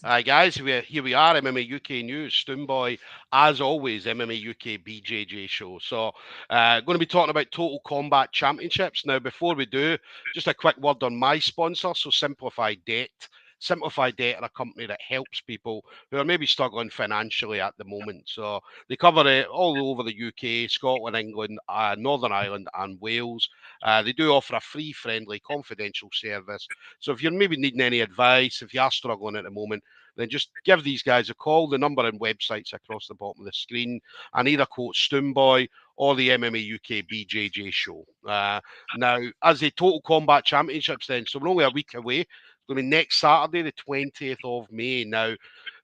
Hi guys, here we are, MMA UK News, Stoomboy, as always, MMA UK BJJ show. So, going to be talking about Total Kombat Championships. Now, before we do, just a quick word on my sponsor, so Simplify Debt. Simplify Debt are a company that helps people who are maybe struggling financially at the moment. So they cover it all over the UK, Scotland, England, Northern Ireland, and Wales. They do offer a free, friendly, confidential service. So if you're maybe needing any advice, if you are struggling at the moment, then just give these guys a call. The number and websites across the bottom of the screen, and either quote Stoomboy or the MMA UK BJJ show. Now, as the Total Combat Championships, then, so we're only a week away. It's going to be next Saturday, the 20th of May. Now,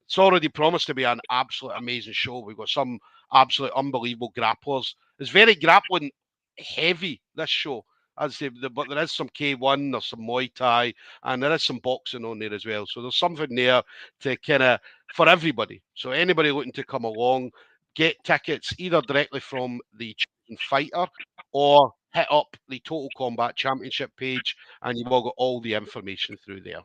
it's already promised to be an absolute amazing show. We've got some absolute unbelievable grapplers. It's very grappling heavy, this show. As but there is some K1, there's some Muay Thai, and there is some boxing on there as well. So there's something there to kind of for everybody. So anybody looking to come along, get tickets either directly from the fighter or hit up the Total Combat Championship page, and you will get all the information through there.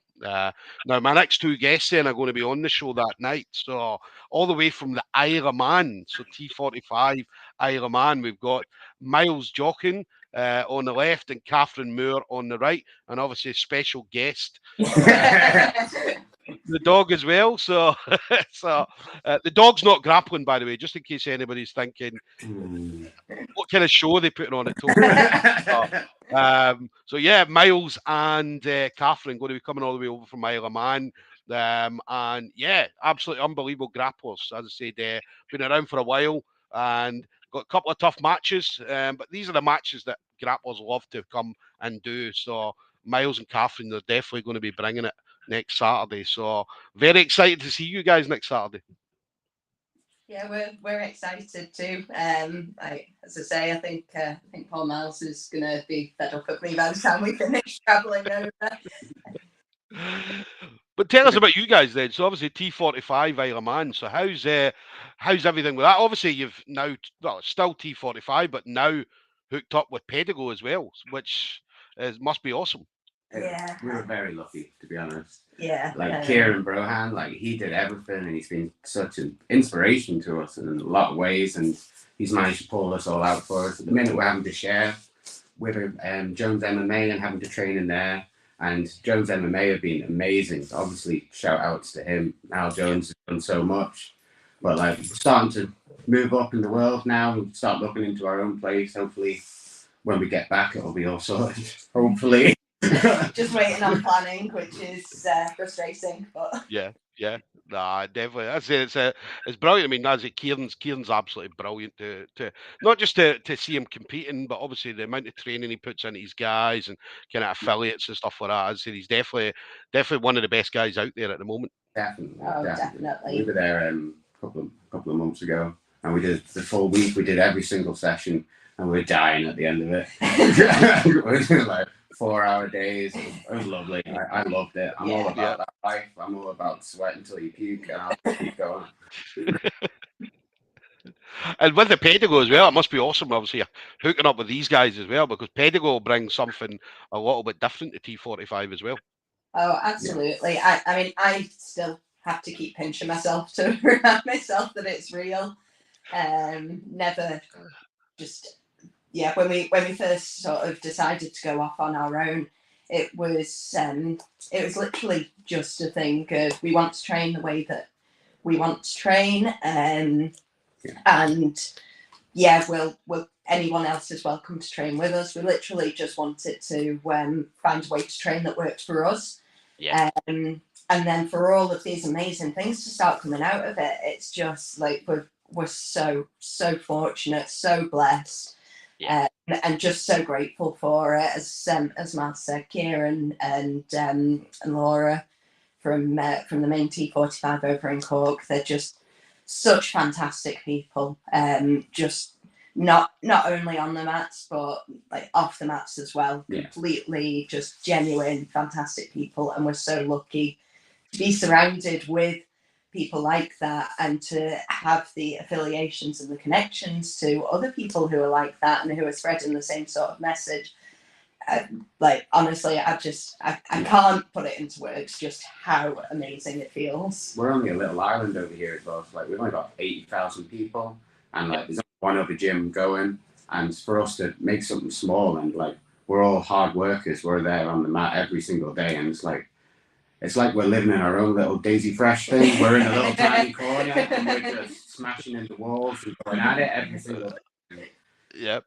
Now, my next two guests then are going to be on the show that night. So all the way from the Isle of Man, so T45 Isle of Man, we've got Miles Jockin on the left and Catherine Moor on the right, and obviously a special guest, the dog as well. So, the dog's not grappling, by the way, just in case anybody's thinking what kind of show are they putting on it. So yeah, Miles and Catherine going to be coming all the way over from Isle of Man. And yeah, absolutely unbelievable grapplers. As I said, been around for a while and got a couple of tough matches. But these are the matches that grapplers love to come and do. So Miles and Catherine are definitely going to be bringing it next Saturday. So very excited to see you guys next Saturday. Yeah, we're excited too. As I say, I think Paul Miles is going to be fed up of me by the time we finish travelling over. But tell us about you guys then. So obviously T45 Isle of Man. So how's everything with that? Obviously you've now still T45, but now hooked up with Pedigo as well, which must be awesome. Yeah, we were very lucky, to be honest. Yeah, like Kieran Brohan, like he did everything, and he's been such an inspiration to us in a lot of ways, and he's managed to pull us all out for us. At the minute, we're having to share with Jones MMA and having to train in there. And Jones MMA have been amazing. Obviously, shout outs to him. Al Jones has done so much, but like starting to move up in the world now and start looking into our own place. Hopefully, when we get back, it'll be all sorted. Hopefully. Just waiting on planning, which is frustrating. But yeah, nah, definitely. I say it's brilliant. I mean, as it Kieran's absolutely brilliant to not just to see him competing, but obviously the amount of training he puts into his guys and kind of affiliates and stuff like that. I say he's definitely one of the best guys out there at the moment. Definitely. We were there a couple of months ago, and we did the full week. We did every single session, and we were dying at the end of it. It was like 4-hour days. It was lovely. I loved it. I'm all about that life. I'm all about sweat until you puke, and I'll keep going. And with the Pedigo as well, it must be awesome, obviously, hooking up with these guys as well, because Pedigo will bring something a little bit different to T45 as well. Oh, absolutely. Yeah. I mean, I still have to keep pinching myself to remind myself that it's real. Never just... Yeah, when we first sort of decided to go off on our own, it was literally just a thing of we want to train the way that we want to train, and we'll anyone else is welcome to train with us. We literally just wanted to find a way to train that works for us, and then for all of these amazing things to start coming out of it, it's just like we're so fortunate, so blessed. Yeah. And just so grateful for it, as Matt said, Kieran and Laura from the main T45 over in Cork. They're just such fantastic people. Just not only on the mats, but like off the mats as well. Yeah. Completely just genuine, fantastic people, and we're so lucky to be surrounded with people like that, and to have the affiliations and the connections to other people who are like that and who are spreading the same sort of message. like honestly, I can't put it into words just how amazing it feels. We're only a little island over here as well. So, like, we've only got 80,000 people, and like there's only one other gym going. And for us to make something small, and like we're all hard workers, we're there on the mat every single day, and it's like we're living in our own little Daisy Fresh thing. We're in a little tiny corner, and we're just smashing into walls and going at it every single day. Yeah.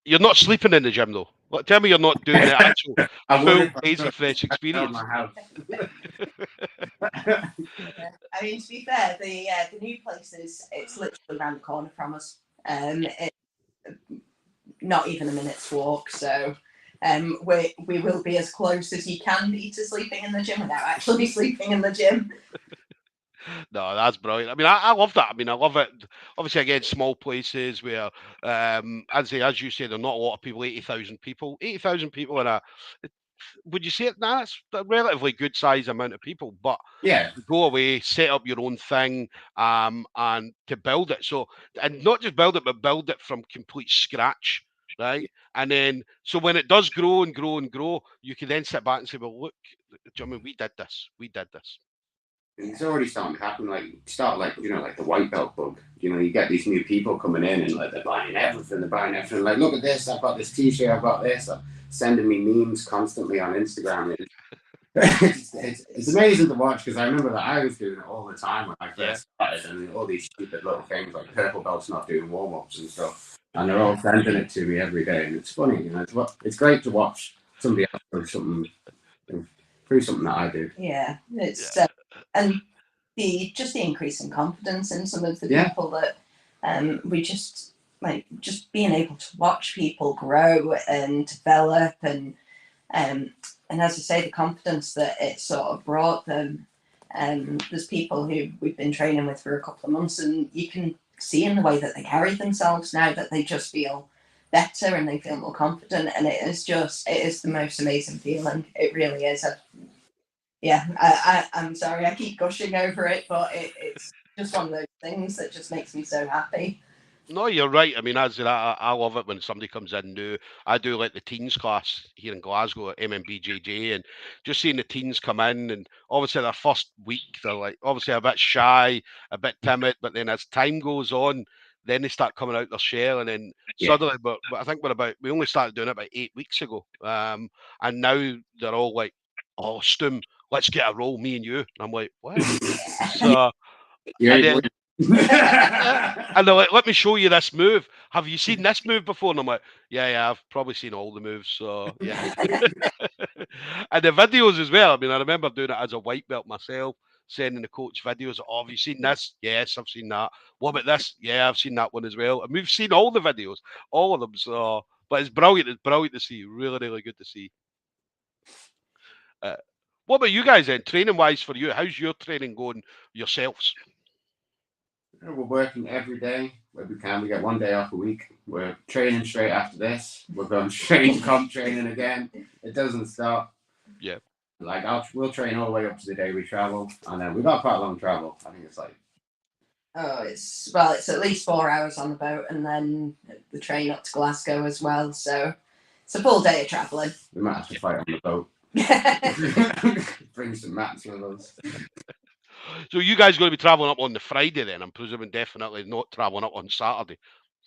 You're not sleeping in the gym though. Tell me you're not doing the actual full Daisy Fresh experience. I mean, to be fair, the new place it's literally around the corner from us. It's not even a minute's walk, so we will be as close as you can be to sleeping in the gym without actually sleeping in the gym. No, that's brilliant. I mean, I love that. I mean, I love it. Obviously, again, small places where, as you say, there are not a lot of people. 80,000 people. 80,000 people in a. Would you say it? Nah, it's a relatively good size amount of people. But yeah, go away, set up your own thing, and to build it. So, and not just build it, but build it from complete scratch, right? And then, so when it does grow and grow and grow, you can then sit back and say, well, look, I mean, we did this. We did this. It's already starting to happen. Like like the white belt bug. You get these new people coming in and like they're buying everything. Like, look at this! I've got this T-shirt. I've got this. They're sending me memes constantly on Instagram. It's amazing to watch because I remember that I was doing it all the time when I first started, and all these stupid little things like purple belts not doing warm-ups and stuff, and they're all sending it to me every day, and it's funny. It's great to watch somebody else do something through something that I do. Yeah, it's and the increase in confidence in some of the people that we just being able to watch people grow and develop, and as I say, the confidence that it sort of brought them. There's people who we've been training with for a couple of months, and you can see in the way that they carry themselves now that they just feel better and they feel more confident, and it is the most amazing feeling. It really is. I'm sorry, I keep gushing over it, but it's just one of those things that just makes me so happy. No, you're right. I mean, I love it when somebody comes in new. I do like the teens class here in Glasgow at BJJ, and just seeing the teens come in, and obviously their first week, they're like obviously a bit shy, a bit timid, but then as time goes on, then they start coming out their shell, and then suddenly, but I think we only started doing it about 8 weeks ago, and now they're all like, oh, Stoom, let's get a roll, me and you. And I'm like, what? So, and they're like, let me show you this move. Have you seen this move before? And I'm like, yeah, I've probably seen all the moves. So, yeah. And the videos as well. I mean, I remember doing it as a white belt myself, sending the coach videos. Oh, have you seen this? Yes, I've seen that. What about this? Yeah, I've seen that one as well. And we've seen all the videos, all of them. So, but it's brilliant. It's brilliant to see. Really, really good to see. What about you guys then, training wise for you? How's your training going yourselves? We're working every day where we can. We get 1 day off a week. We're training straight after this. We're going straight to comp training again. It doesn't stop. Yeah. Like we'll train all the way up to the day we travel, and then we've got quite a long travel. I think it's like. Oh, it's at least 4 hours on the boat, and then the train up to Glasgow as well. So it's a full day of travelling. We might have to fight on the boat. Bring some mats with us. So you guys going to be travelling up on the Friday then? I'm presuming definitely not travelling up on Saturday.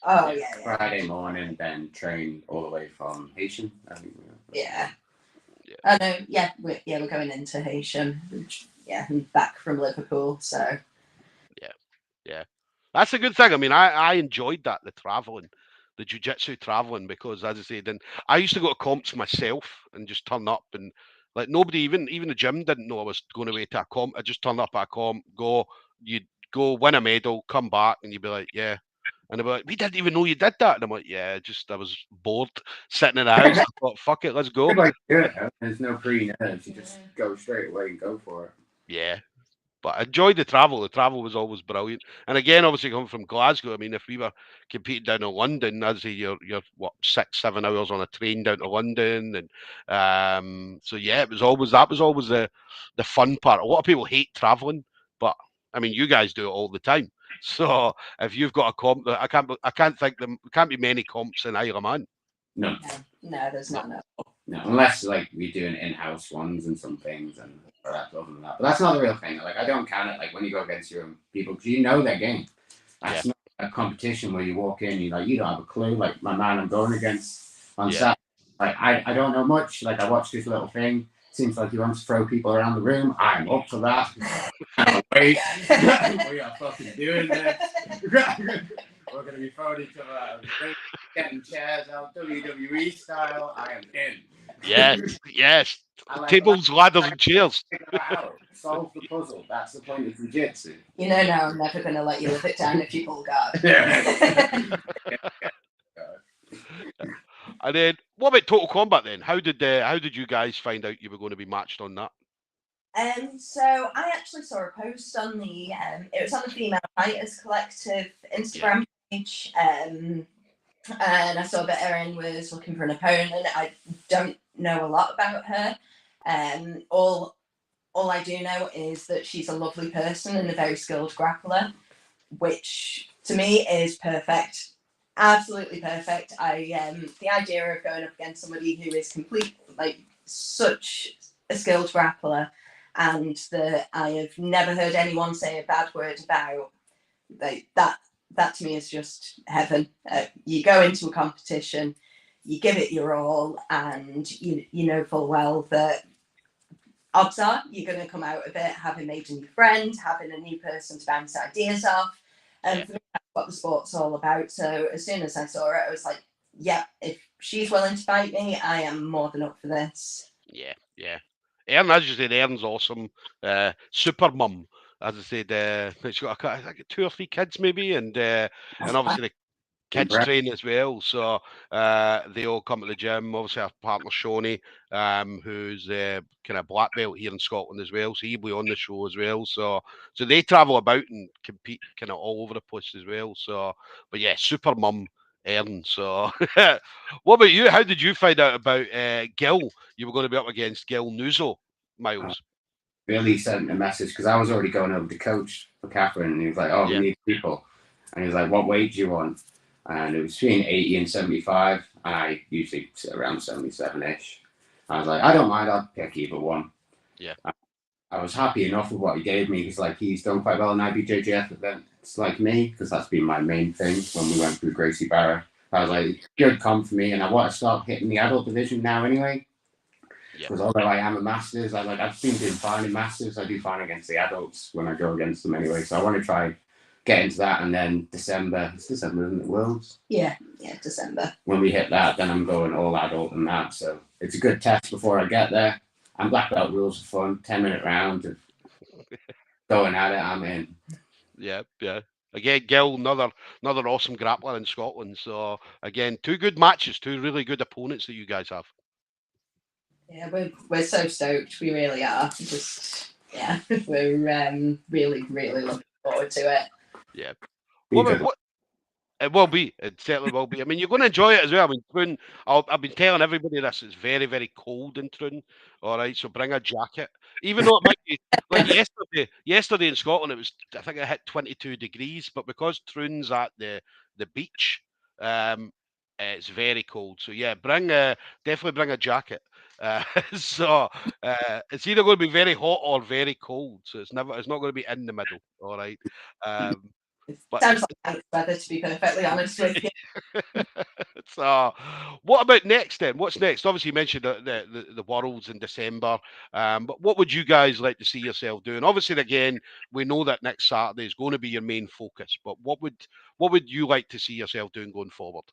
Oh yeah. Friday morning, then train all the way from Haitian. I think. Yeah. Oh no, yeah, we're going into Haitian. Yeah, and back from Liverpool. So. Yeah, that's a good thing. I mean, I enjoyed that, the travelling, the jiu-jitsu travelling, because as I said, then I used to go to comps myself and just turn up, and like nobody, even the gym didn't know I was going away to a comp. I just turned up at a comp, you'd go win a medal, come back, and you'd be like, yeah. And they'd be like, we didn't even know you did that. And I'm like, yeah, I was bored sitting in the house. I thought, fuck it, let's go. There's no pre-nerves. You just go straight away and go for it. Yeah. But I enjoyed the travel. The travel was always brilliant. And again, obviously coming from Glasgow, I mean, if we were competing down in London, I'd say you're what 6-7 hours on a train down to London, and so yeah, that was always the fun part. A lot of people hate traveling, but I mean, you guys do it all the time. So if you've got a comp, I can't think there can't be many comps in Isle of Man. No. No, there's not. No, unless like we're doing in-house ones and some things, and other than that. But that's not the real thing. Like I don't count it like when you go against your own people because you know their game. That's not a competition where you walk in, you don't have a clue. Like my man I'm going against on Saturday, like I don't know much. Like I watched this little thing. Seems like he wants to throw people around the room. I'm up for that. Wait, we are fucking doing this. We're going to be throwing each other out of the ring, getting chairs out, WWE style. I am in. Yes. Like, Tables, ladders, and chairs. Figure that out. Solve the puzzle. That's the point of jiu-jitsu. You know, now I'm never going to let you live it down if you pull guard. And then, what about Total Kombat then? How did you guys find out you were going to be matched on that? So I actually saw a post on the it was on the Female Fighters Collective Instagram page, and I saw that Erin was looking for an opponent. I don't know a lot about her. All I do know is that she's a lovely person and a very skilled grappler, which to me is perfect. Absolutely perfect. The idea of going up against somebody who is such a skilled grappler and that I have never heard anyone say a bad word about, that to me is just heaven. You go into a competition, you give it your all, and you know full well that odds are you're going to come out of it having made a new friend, having a new person to bounce ideas off. And for me, that's what the sport's all about. So as soon as I saw it, I was like, yeah, if she's willing to fight me, I am more than up for this. Yeah. Erin, as you said, Erin's awesome. Super mum, as I said. She's got I think 2 or 3 kids maybe, and obviously the kids train as well. So they all come to the gym. Obviously, our partner Shawnee, who's kind of black belt here in Scotland as well. So he'll be on the show as well. So they travel about and compete kind of all over the place as well. So, but yeah, super mum. Erin. So, what about you? How did you find out about Gil? You were going to be up against Gil Nuzo, Miles. Billy sent a message because I was already going over to coach for Catherine, and he was like, "Oh, we need people," and he was like, "What weight do you want?" And it was between 80 and 75, and I usually sit around 77-ish. I was like, "I don't mind. I'll pick either one." Yeah. I was happy enough with what he gave me. He's done quite well in IBJJF events like me, because that's been my main thing when we went through Gracie Barra. I was like, good comp for me, and I want to start hitting the adult division now anyway. Because although I am a Masters, I've been doing fine in Masters. I do fine against the adults when I go against them anyway. So I want to try get into that, and then December, isn't it, Worlds? Yeah, December. When we hit that, then I'm going all adult and that. So it's a good test before I get there. And black belt rules are fun. 10-minute round of going at it. I'm in. Yeah. Again, Gil, another awesome grappler in Scotland. So again, 2 good matches, 2 really good opponents that you guys have. Yeah, we're so stoked. We really are. We're really looking forward to it. Yeah. It will be. It certainly will be. I mean, you're going to enjoy it as well. I mean, Troon, I've been telling everybody this. It's very, very cold in Troon. All right, so bring a jacket. Even though it might be like yesterday in Scotland, I think it hit 22 degrees. But because Troon's at the beach, it's very cold. So yeah, definitely bring a jacket. So it's either going to be very hot or very cold. So it's not going to be in the middle. All right. But sounds like nice weather, to be perfectly honest with you. So, what about next then? What's next? Obviously, you mentioned the Worlds in December, but what would you guys like to see yourself doing? Obviously, again, we know that next Saturday is going to be your main focus, but what would you like to see yourself doing going forward?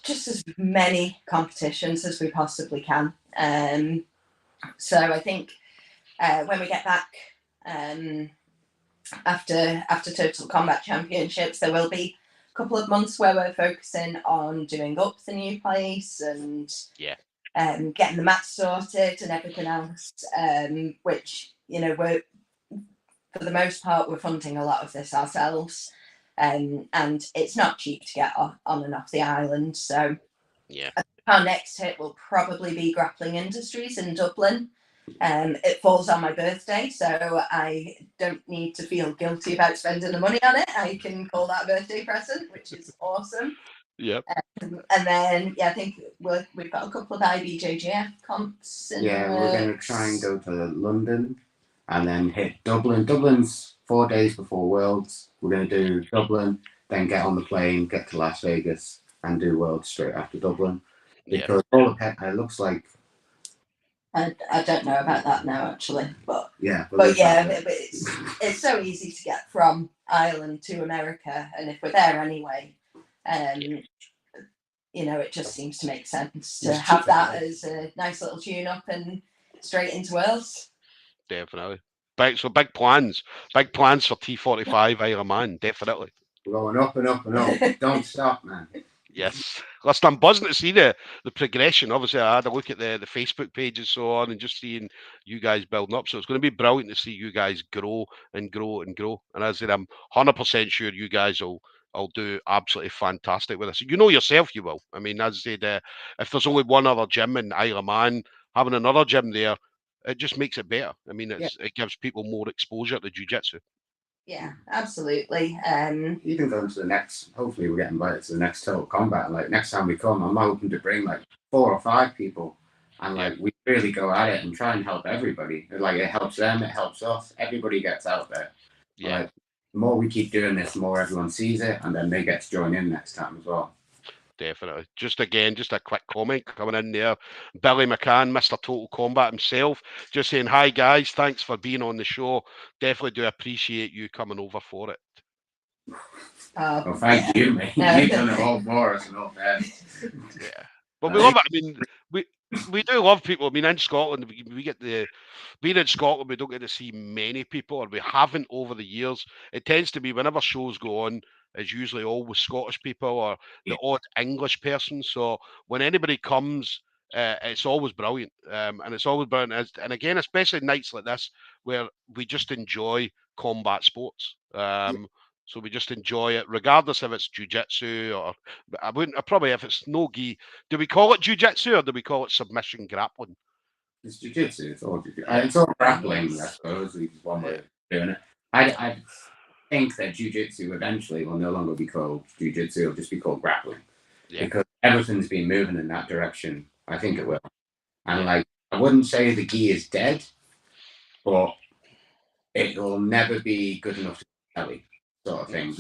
Just as many competitions as we possibly can. So I think when we get back after Total Kombat Championships, there will be a couple of months where we're focusing on doing up the new place and getting the mat sorted and everything else. Which we're for the most part we're funding a lot of this ourselves. And it's not cheap to get on and off the island. So our next hit will probably be Grappling Industries in Dublin. It falls on my birthday, so I don't need to feel guilty about spending the money on it. I can call that a birthday present, which is awesome. Yep. And then, I think we've got a couple of IBJJF comps. We're going to try and go to London and then hit Dublin. Dublin's 4 days before Worlds. We're going to do Dublin, then get on the plane, get to Las Vegas, and do Worlds straight after Dublin. Because all of it looks like. I don't know about that now, actually, but it's so easy to get from Ireland to America, and if we're there anyway, it just seems to make sense to have that as a nice little tune-up and straight into Worlds. Definitely. Big plans for T45 Isle of Man, definitely. We're going up and up and up. Don't stop, man. Yes. Listen, I'm buzzing to see the progression. Obviously, I had a look at the Facebook page and so on, and just seeing you guys building up. So it's going to be brilliant to see you guys grow and grow and grow. And as I said, I'm 100% sure you guys will do absolutely fantastic with this. You know yourself, you will. I mean, as I said, if there's only one other gym in Isle of Man, having another gym there, it just makes it better. I mean, it gives people more exposure to jiu-jitsu. Yeah, absolutely. Even going to the next, hopefully we get invited to the next Total Kombat. Like next time we come, I'm hoping to bring like 4 or 5 people, and like we really go at it and try and help everybody. Like it helps them, it helps us. Everybody gets out there. Yeah. Like, the more we keep doing this, the more everyone sees it, and then they get to join in next time as well. Definitely. Just a quick comment coming in there. Billy McCann, Mr. Total Kombat himself, just saying, hi guys, thanks for being on the show. Definitely do appreciate you coming over for it. Well, thank you, mate. You've done it all for us and all that. Yeah. But we love it. I mean, we do love people. I mean, in Scotland, we get being in Scotland, we don't get to see many people, or we haven't over the years. It tends to be whenever shows go on, it's usually always Scottish people or the odd English person. So when anybody comes, it's always brilliant. And it's always brilliant. And again, especially nights like this, where we just enjoy combat sports. So we just enjoy it, regardless if it's jiu-jitsu or probably if it's no-gi. Do we call it jiu-jitsu or do we call it submission grappling? It's jiu-jitsu. It's all jiu-jitsu. It's all grappling, I suppose. Is one way of doing it. I think that jiu-jitsu eventually will no longer be called jiu-jitsu. It'll just be called grappling. Yeah. Because everything's been moving in that direction. I think it will. And like, I wouldn't say the gi is dead, but it will never be good enough to be Kelly, sort of thing.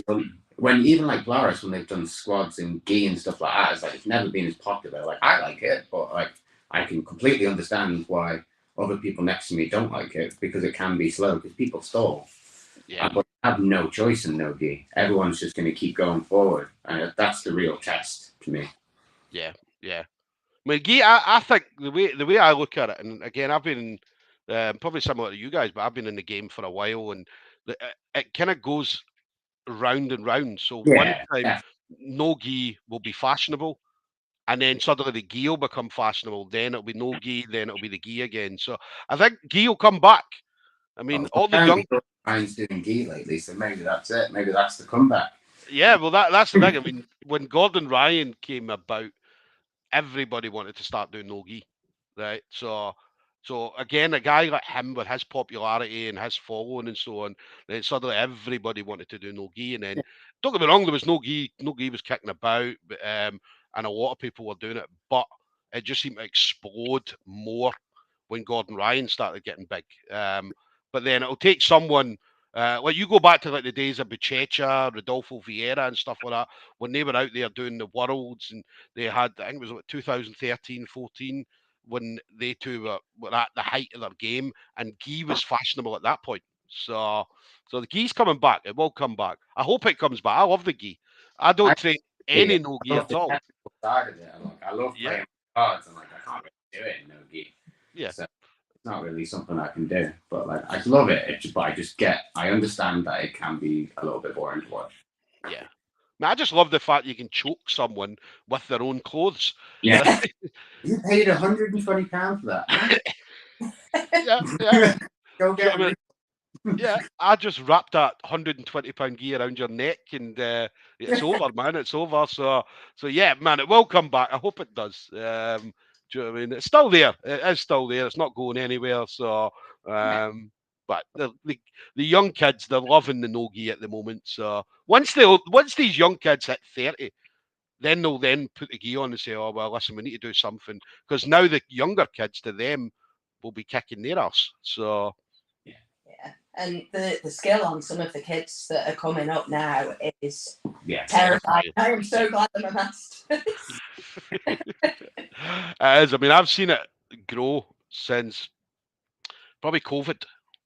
When even like Blaris, when they've done squads and gi and stuff like that, it's like it's never been as popular. Like I like it, but like I can completely understand why other people next to me don't like it, because it can be slow, because people stall. Yeah. But have no choice in no gi. Everyone's just going to keep going forward, and that's the real test to me. Yeah, yeah. I mean, gi, I think the way I look at it, and again, I've been probably similar to you guys, but I've been in the game for a while, and it kind of goes round and round. So one time, no gi will be fashionable, and then suddenly the gi will become fashionable. Then it'll be no gi, then it'll be the gi again. So I think gi will come back. I mean, all the young Ryan's doing gi lately, so maybe that's it. Maybe that's the comeback. Yeah, well, that's the thing. I mean, when Gordon Ryan came about, everybody wanted to start doing no gi, right? So again, a guy like him with his popularity and his following and so on, then suddenly everybody wanted to do no gi, and then don't get me wrong, there was no gi was kicking about, and a lot of people were doing it, but it just seemed to explode more when Gordon Ryan started getting big. But then it'll take someone. Like you go back to like the days of Buchecha, Rodolfo Vieira and stuff like that, when they were out there doing the worlds, and they had, I think it was like 2013, 14, when they two were at the height of their game, and gi was fashionable at that point. So the gi's coming back. It will come back. I hope it comes back. I love the gi. I don't train any no gi at all. I love playing cards, and like I can't really do it in no gi. Yeah. So it's not really something I can do, but like I love it. I understand that it can be a little bit boring to watch. Yeah. I just love the fact you can choke someone with their own clothes. Yeah. You paid £120 for that. Yeah. Go get it. Yeah, I just wrapped that £120 gi around your neck, and it's over, man. It's over. So yeah, man, it will come back. I hope it does. Do you know what I mean? It's still there. It is still there. It's not going anywhere. So, but the young kids, they're loving the no gi at the moment. So once these young kids hit 30, then they'll then put the gi on and say, oh, well, listen, we need to do something. Because now the younger kids, to them, will be kicking their ass. So... Yeah, and the skill on some of the kids that are coming up now is Yeah, terrifying. I am so glad I'm a master. I mean, I've seen it grow since probably COVID,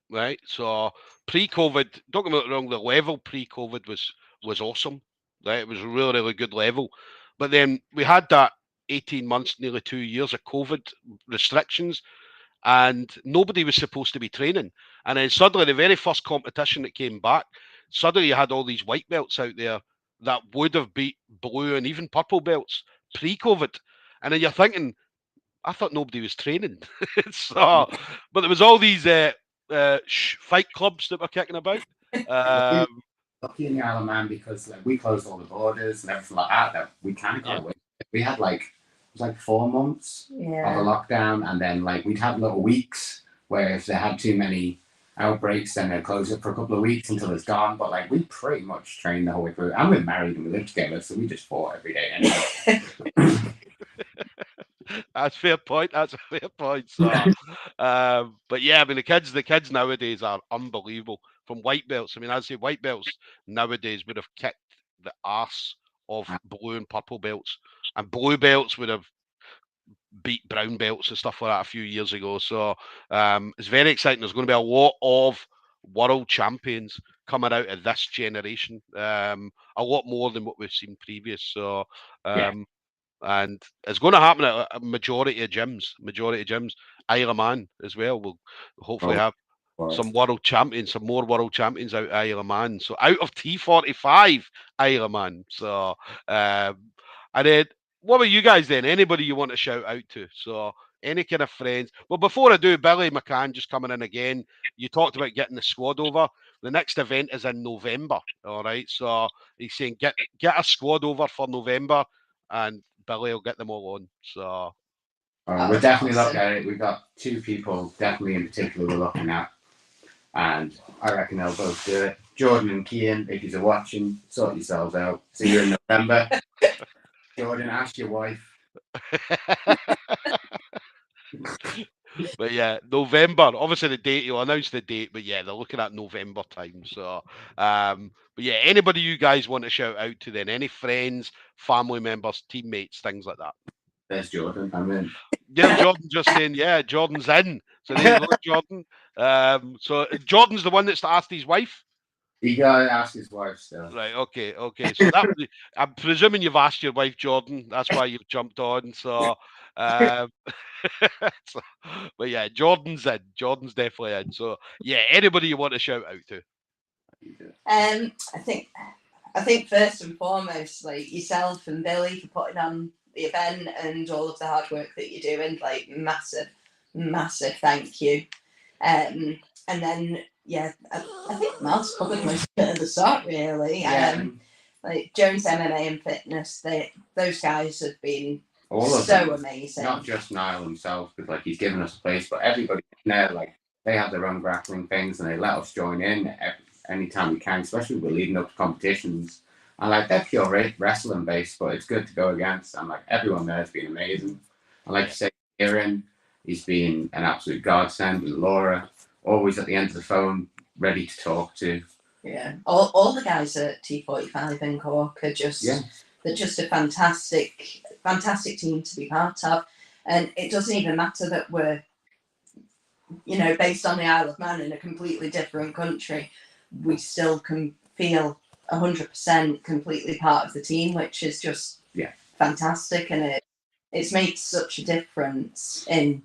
right? So pre-COVID, don't get me wrong, the level pre-COVID was awesome, right? It was a really, really good level. But then we had that 18 months, nearly 2 years of COVID restrictions, and nobody was supposed to be training. And then suddenly, the very first competition that came back, suddenly you had all these white belts out there that would have beat blue and even purple belts pre-COVID. And then you're thinking, I thought nobody was training. So, but there was all these fight clubs that were kicking about. Lucky in the Isle of Man because like, we closed all the borders and everything like that we kind of got away. We had like, it was like 4 months of a lockdown, and then like we'd have little weeks where if they had too many outbreaks, then they'd close it for a couple of weeks until it's gone. But like we pretty much trained the whole way through. And we're married and we live together, so we just fought every day anyway. That's a fair point. That's a fair point. So, but yeah, I mean, the kids nowadays are unbelievable. From white belts, I mean, I'd say white belts nowadays would have kicked the arse of blue and purple belts, and blue belts would have beat brown belts and stuff like that a few years ago. So it's very exciting. There's going to be a lot of world champions coming out of this generation, a lot more than what we've seen previous. So and it's going to happen at a majority of gyms. Isle of Man as well. We'll hopefully have some world champions, some more world champions out of Isle of Man. So out of T45 Isle of Man. So and then what about you guys then? Anybody you want to shout out to? So any kind of friends. Well, before I do, Billy McCann just coming in again. You talked about getting the squad over. The next event is in November. All right. So he's saying get a squad over for November, and Billy will get them all on. So we're definitely looking at it. We've got 2 people definitely in particular we're looking at, and I reckon they'll both do it. Jordan and Kian, if you're watching, sort yourselves out. See you in November. Jordan, ask your wife. But yeah, November. Obviously, the date, you'll announce the date, but yeah, they're looking at November time. So, but yeah, anybody you guys want to shout out to then? Any friends, family members, teammates, things like that? There's Jordan. I'm in. Yeah, Jordan just saying, yeah, Jordan's in. So there you go, Jordan. So Jordan's the one that's asked his wife. You gotta ask his wife still. Right. Okay. So that I'm presuming you've asked your wife, Jordan. That's why you've jumped on. So, but yeah, Jordan's in. Jordan's definitely in. So yeah, anybody you want to shout out to? I think first and foremost, like yourself and Billy for putting on the event and all of the hard work that you're doing. Like massive thank you. And then. Yeah, I think Mal's covered most of it at the start, really. Yeah. Like Jones MMA and Fitness, those guys have been amazing. Not just Niall himself, because like he's given us a place, but everybody in there, like they have their own grappling things, and they let us join in anytime we can, especially we're leading up to competitions. And like they're pure wrestling based, but it's good to go against. And like everyone there has been amazing. And like you say, Erin, he's been an absolute godsend, and Laura. Always at the end of the phone, ready to talk to. Yeah, all the guys at T45 in Cork are just they're just a fantastic team to be part of, and it doesn't even matter that we're based on the Isle of Man in a completely different country. We still can feel 100% completely part of the team, which is just fantastic, and it's made such a difference in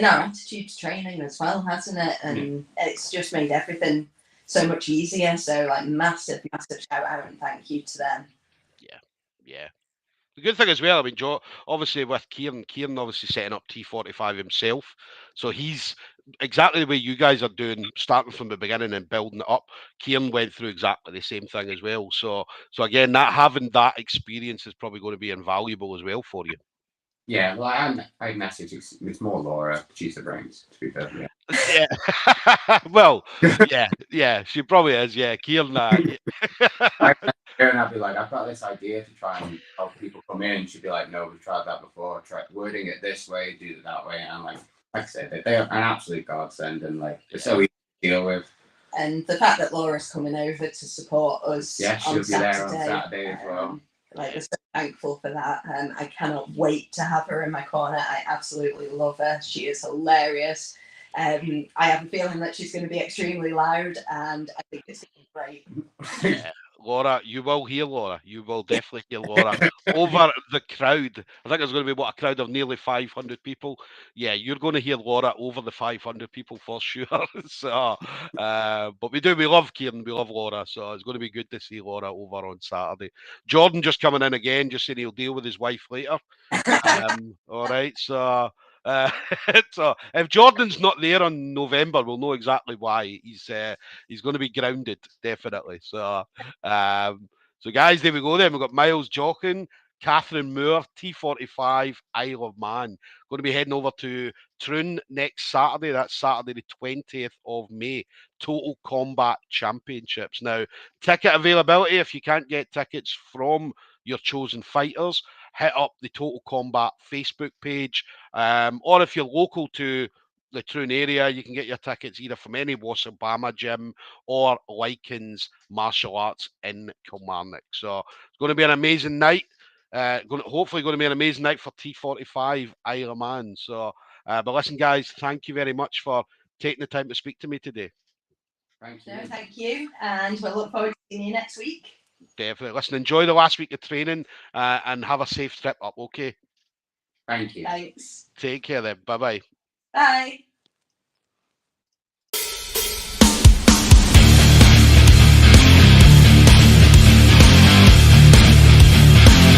our attitude to training as well, hasn't it? And it's just made everything so much easier. So like massive shout out and thank you to them. Yeah. The good thing as well, I mean, Joe, obviously with Kieran obviously setting up T45 himself. So he's exactly the way you guys are doing, starting from the beginning and building it up. Kieran went through exactly the same thing as well. So again, having that experience is probably going to be invaluable as well for you. Yeah, well, I message it's more Laura. She's the brains, to be fair. Yeah. Well, yeah, she probably is. Yeah, Kieran. And I'd be like, I've got this idea to try and help people come in. She'd be like, no, we've tried that before. Try wording it this way, do it that way. And I'm like I said, they are an absolute godsend, and like they're so easy to deal with. And the fact that Laura's coming over to support us, she'll be there on Saturday as well. Like, we're so thankful for that. I cannot wait to have her in my corner. I absolutely love her. She is hilarious. I have a feeling that she's going to be extremely loud, and I think it's going to be great. Yeah. Laura, you will hear Laura. You will definitely hear Laura over the crowd. I think there's going to be a crowd of nearly 500 people. Yeah, you're going to hear Laura over the 500 people for sure. So, but we love Kieran, we love Laura. So it's going to be good to see Laura over on Saturday. Jordan just coming in again, just saying he'll deal with his wife later. All right, so. So if Jordan's not there on November, we'll know exactly why. He's going to be grounded, definitely. So guys, there we go. Then we've got Miles Jochen, Catherine Moore, T45 Isle of Man. Going to be heading over to Troon next Saturday. That's Saturday the 20th of May. Total Kombat Championships. Now, ticket availability, if you can't get tickets from your chosen fighters, hit up the Total Kombat Facebook page, or if you're local to the Troon area, you can get your tickets either from any Wasabama gym or Lycan's Martial Arts in Kilmarnock. So it's going to be an amazing night. Hopefully going to be an amazing night for T45 Isle of Man. So, but listen, guys, thank you very much for taking the time to speak to me today. Thank you. No, thank you, and we'll look forward to seeing you next week. Definitely. Listen, enjoy the last week of training and have a safe trip up, okay? Thank you. Thanks. Take care then. Bye-bye. Bye.